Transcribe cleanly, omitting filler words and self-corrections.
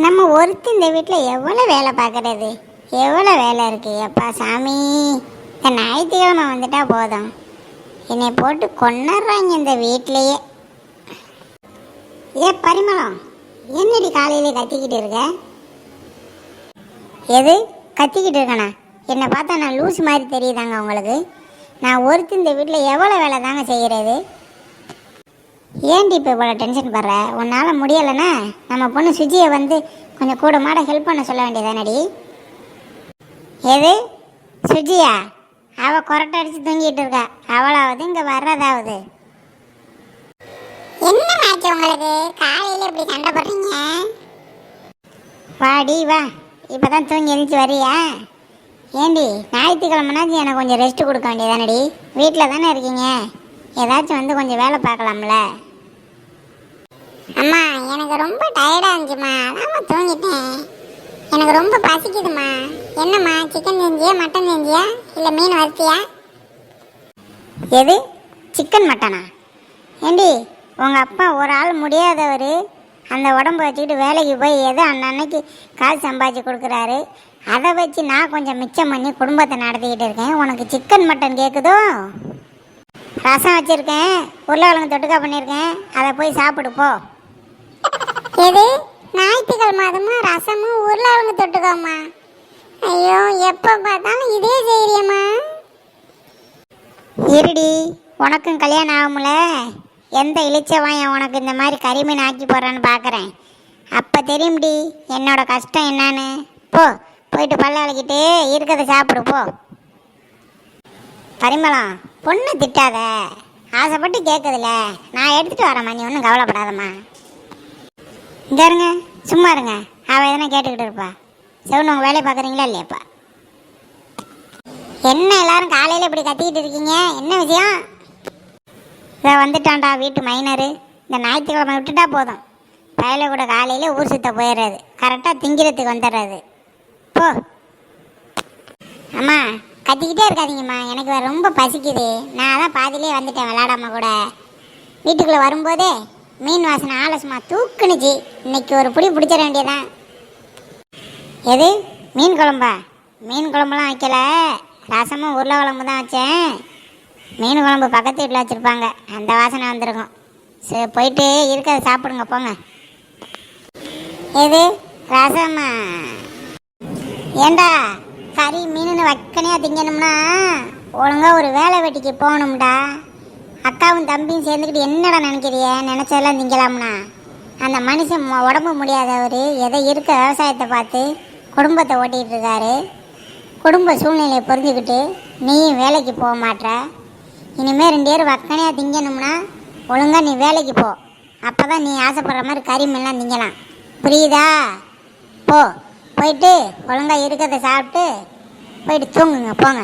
நம்ம ஒருத்தி இந்த வீட்டில் எவ்வளோ வேலை பார்க்குறது, எவ்வளோ வேலை இருக்குது. எப்பா சாமி, இந்த ஞாயிற்றுக்கிழமை வந்துட்டா போதும், என்னை போட்டு கொண்டுறாங்க இந்த வீட்டிலையே. ஏ பரிமளம், என்னடி காலையிலே கத்திக்கிட்டு இருக்க? எது கத்திக்கிட்டு இருக்கேண்ணா? என்னை பார்த்தா நான் லூஸ் மாதிரி தெரியுதாங்க உங்களுக்கு? நான் ஒருத்தி இந்த வீட்டில் எவ்வளோ வேலை தாங்க செய்கிறது. ஏன்டி இப்போ இவ்வளோ டென்ஷன் படுற? உன்னால் முடியலைன்னா நம்ம பொண்ணு சுஜியை வந்து கொஞ்சம் கூட மாட ஹெல்ப் பண்ண சொல்ல வேண்டியதானடி? எது சுஜியா? அவள் கொரட்டை அடித்து தூங்கிட்டு இருக்கா. அவளாவது இங்கே வர்றதாவது. என்ன ஆச்சு உங்களுக்கு? காலையில் இப்படி சண்டை போடுறீங்க? வாடி வா, இப்போ தான் தூங்கி எழுந்துச்சு வரியா? ஏண்டி ஞாயிற்றுக்கிழமைனாச்சும் எனக்கு கொஞ்சம் ரெஸ்ட்டு கொடுக்க வேண்டியதானடி? வீட்டில் தானே இருக்கீங்க, ஏதாச்சும் வந்து கொஞ்சம் வேலை பார்க்கலாம்ல? அம்மா எனக்கு ரொம்ப டயர்டாக இருந்துச்சுமா, அதான் தூங்கிட்டேன். எனக்கு ரொம்ப பசிக்குதுமா. என்னம்மா, சிக்கன் செஞ்சியா மட்டன் செஞ்சியா இல்லை மீன் வறுத்தியா? எது சிக்கன் மட்டனா? ஏண்டி உங்கள் அப்பா ஒரு ஆள் முடியாதவர், அந்த உடம்பு வச்சுக்கிட்டு வேலைக்கு போய் எதோ அன்னன்னைக்கு காசு சம்பாதிச்சு கொடுக்குறாரு. அதை வச்சு நான் கொஞ்சம் மிச்சம் பண்ணி குடும்பத்தை நடத்திக்கிட்டு இருக்கேன். உனக்கு சிக்கன் மட்டன் கேட்குதோ? ரசம் வச்சுருக்கேன், உருளைக்கிழங்கு தொட்டுக்கா பண்ணியிருக்கேன், அதை போய் சாப்பிடு போ. எது ஞாயிற்றுக்கிழமை அதுமா ரசமும் உருளைக்கிழங்கு தொட்டுக்காமா? ஐயோ, எப்போ பார்த்தாலும் இதே செய்யறியம்மா. இருடி, உனக்கும் கல்யாணம் ஆகும்ல, எந்த இளிச்சவாயன் உனக்கு இந்த மாதிரி கறிமீன் ஆக்கி போடுறான்னு பார்க்குறேன். அப்போ தெரியும்டி என்னோட கஷ்டம் என்னன்னு. போ, போயிட்டு பல்ல விளக்கிட்டு இருக்கிறத சாப்பிடு போ. பரிமளம், பொண்ணு திட்டாத, ஆசைப்பட்டு கேட்குதுல, நான் எடுத்துகிட்டு வரேம்மா, நீ ஒன்றும் கவலைப்படாதம்மா. இங்கே இருங்க, சும்மா இருங்க, அவள் எதனா கேட்டுக்கிட்டு இருப்பா. செவனு உங்கள் வேலையை பார்க்குறீங்களா இல்லையாப்பா? என்ன எல்லாரும் காலையில் இப்படி கத்திக்கிட்டு இருக்கீங்க, என்ன விஷயம்? இதை வந்துட்டான்டா வீட்டு மைனரு. இந்த ஞாயிற்றுக்கிழமை விட்டுட்டா போதும், பயலை கூட காலையில் ஊர் சுத்த போயிடுறது, கரெக்டாக திங்கிறதுக்கு வந்துடுறது. போ அம்மா, கத்திக்கிட்டே இருக்காதீங்கம்மா, எனக்கு ரொம்ப பசிக்குது. நான் தான் பாதியிலே வந்துட்டேன் விளாடாம கூட. வீட்டுக்குள்ளே வரும்போதே மீன் வாசனை ஆலோசமா தூக்குனுச்சு. இன்னைக்கு ஒரு பிடி பிடிச்சிட வேண்டியதான். எது மீன் குழம்பா? மீன் குழம்புலாம் வைக்கல, ரசமும் உருளைக்கிழம்பு தான் வச்சேன். மீன் குழம்பு பக்கத்து வீட்டில் வச்சுருப்பாங்க, அந்த வாசனை வந்திருக்கும். சரி, போயிட்டு இருக்கிறத சாப்பிடுங்க போங்க. எது ரசமா? ஏண்டா கறி மீனுன்னு வக்கனையாக திங்கணும்னா ஒழுங்காக ஒரு வேலை வெட்டிக்கு போகணும்டா. அக்காவும் தம்பியும் சேர்ந்துக்கிட்டு என்னடா நினைக்கிறிய? நினச்சதெல்லாம் திங்கலாம்னா? அந்த மனுஷன் உடம்பு முடியாதவர் எதை இருக்க விவசாயத்தை பார்த்து குடும்பத்தை ஓட்டிகிட்டு இருக்காரு. குடும்ப சூழ்நிலையை புரிஞ்சுக்கிட்டு நீயும் வேலைக்கு போக மாட்ற. இனிமேல் 2 பேரும் வக்கனையாக திங்கணும்னா ஒழுங்காக நீ வேலைக்கு போ. அப்போ தான் நீ ஆசைப்படுற மாதிரி கறி மீன்லாம் திங்கலாம், புரியுதா? போ, போயிட்டு ஒழுங்காக இருக்கிறத சாப்பிட்டு போயிட்டு தூங்குங்க போங்க.